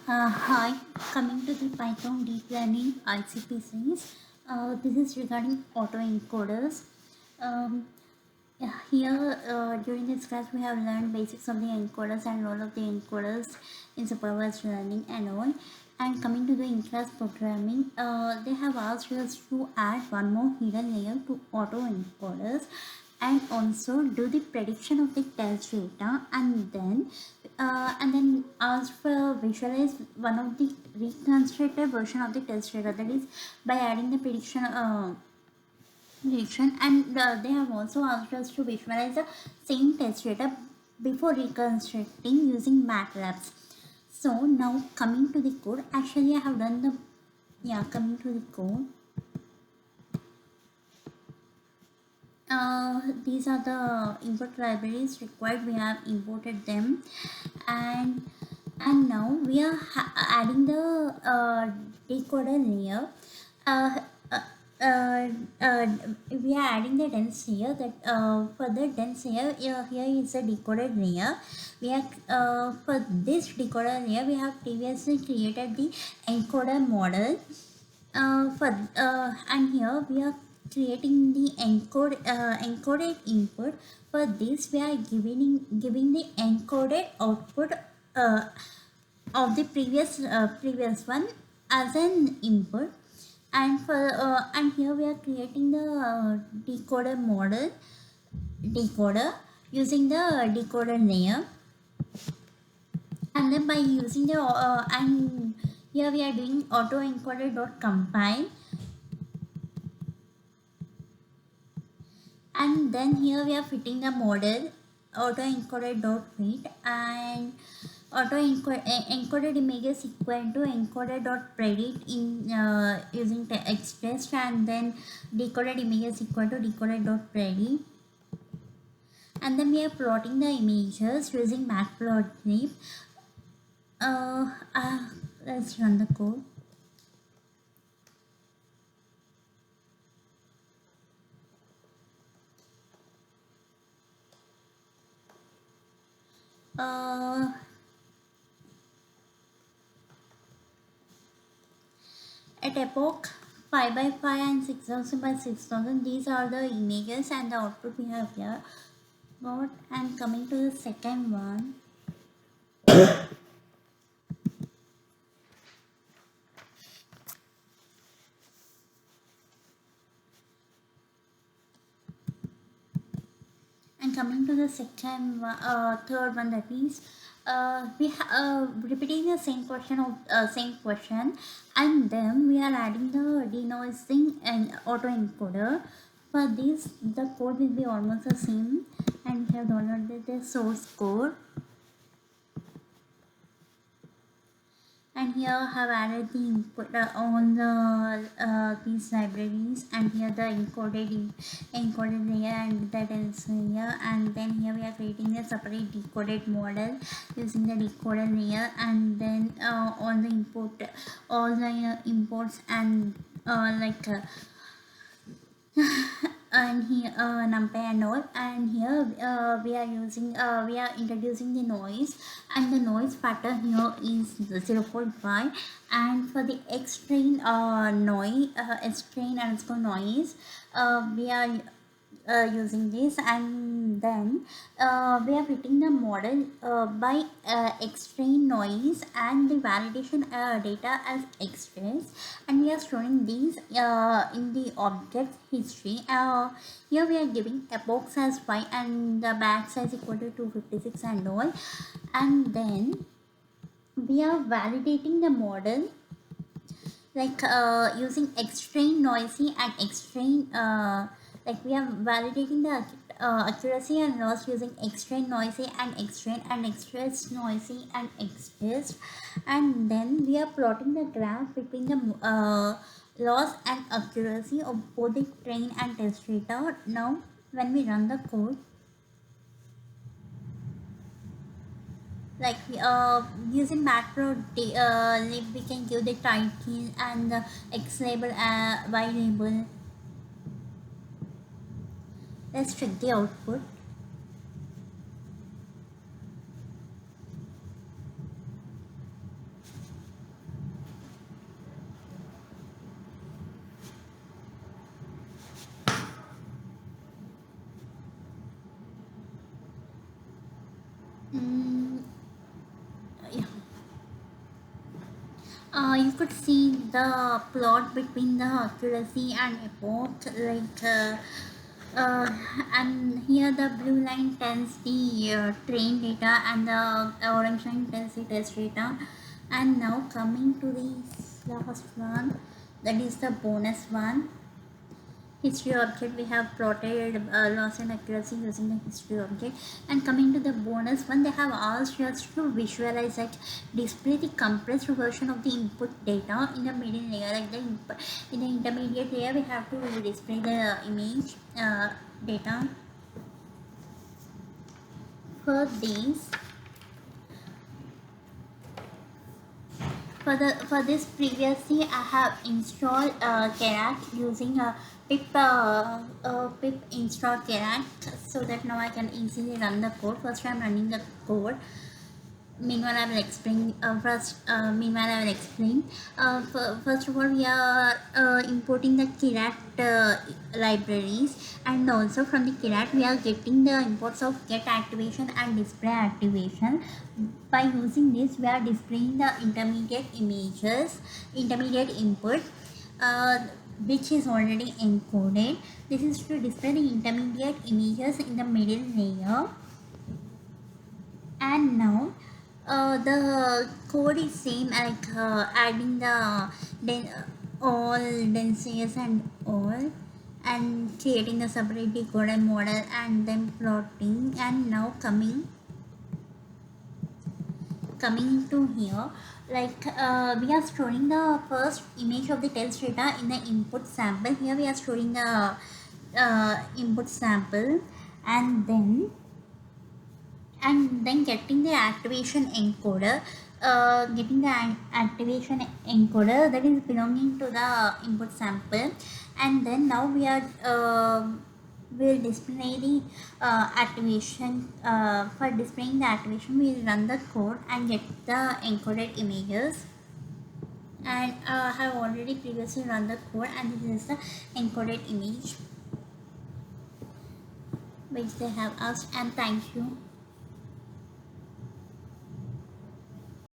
Hi, coming to the Python Deep Learning ICP series. This is regarding autoencoders. Um, Here, during this class, we have learned basics of the encoders and role of the encoders in supervised learning and all. And coming to the in-class programming, they have asked us to add one more hidden layer to autoencoders and also do the prediction of the test data and then ask for visualize one of the reconstructed version of the test data, that is by adding the prediction, and they have also asked us to visualize the same test data before reconstructing using MATLAB. So now coming to the code, actually I have done the coming to the code. These are the input libraries required. We have imported them, and now we are adding the decoder layer. Uh, uh, uh, uh, we are adding the dense layer. That for the dense layer, here is the decoded layer. We are for this decoder layer, we have previously created the encoder model. And here we are creating the encoded input. For this, we are giving the encoded output uh, of the previous one as an input, and here we are creating the decoder model decoder using the decoder layer, and then by using the and here we are doing autoencoder dot compile, and then here we are fitting the model autoencoded dot fit, and encoded images equal to encoded dot predict in using the expressed, and then decoded images equal to decoded dot predict, and then we are plotting the images using matplotlib. uh, uh, let's run the code. uh, at epoch 5 by 5 and 6000 by 6000, these are the images and the output we have here got. And coming to the second one, and coming to the third one, that is repeating the same question, and then we are adding the denoising and autoencoder. For this, the code will be almost the same, and we have downloaded the source code. And here have added the input on the these libraries, and here the encoded layer and that is here, and then here we are creating a separate decoded model using the decoder layer, and then all the imports and and here numpy and all, and here we are introducing the noise, and the noise factor here is 0.5, and for the x train noise x train underscore noise, we are using this, and then we are fitting the model by extrain noise and the validation data as express, and we are storing these in the object history. Here we are giving epochs as 5 and the back size equal to 256 and all, and then we are validating the model like using extrain noisy and extrain like we are validating the accuracy and loss using extrain noisy and express noisy and expressed, and then we are plotting the graph between the loss and accuracy of both the train and test data. Now when we run the code, like using matplotlib, we can give the title and the x label, y label. Let's check the output. You could see the plot between the accuracy and epoch, uh, and here the blue line tells the train data and the orange line tells the test data. And now coming to the last one, that is the bonus one. History object, we have plotted loss and accuracy using the history object. And coming to the bonus one, they have asked us to visualize, like display the compressed version of the input data in the middle layer, like in the intermediate layer we have to display the image data. For these, for this previously I have installed Keras using a pip install Keras, so that now I can easily run the code. First I'm running the code. Meanwhile, I will explain. Meanwhile, I will explain. First of all, we are importing the Keras libraries, and also from the Keras, we are getting the imports of get activation and display activation. By using this, we are displaying the intermediate images, intermediate input, which is already encoded. This is to display the intermediate images in the middle layer. And now the code is same, like adding the all densities and all, and creating the separate decoder model and then plotting. And now coming to here, like we are storing the first image of the test data in the input sample. Here we are storing the input sample, and then getting the activation encoder, that is belonging to the input sample. And then now we are will display the activation. For displaying the activation, we will run the code and get the encoded images. And I have already previously run the code, and this is the encoded image which they have asked. And thank you.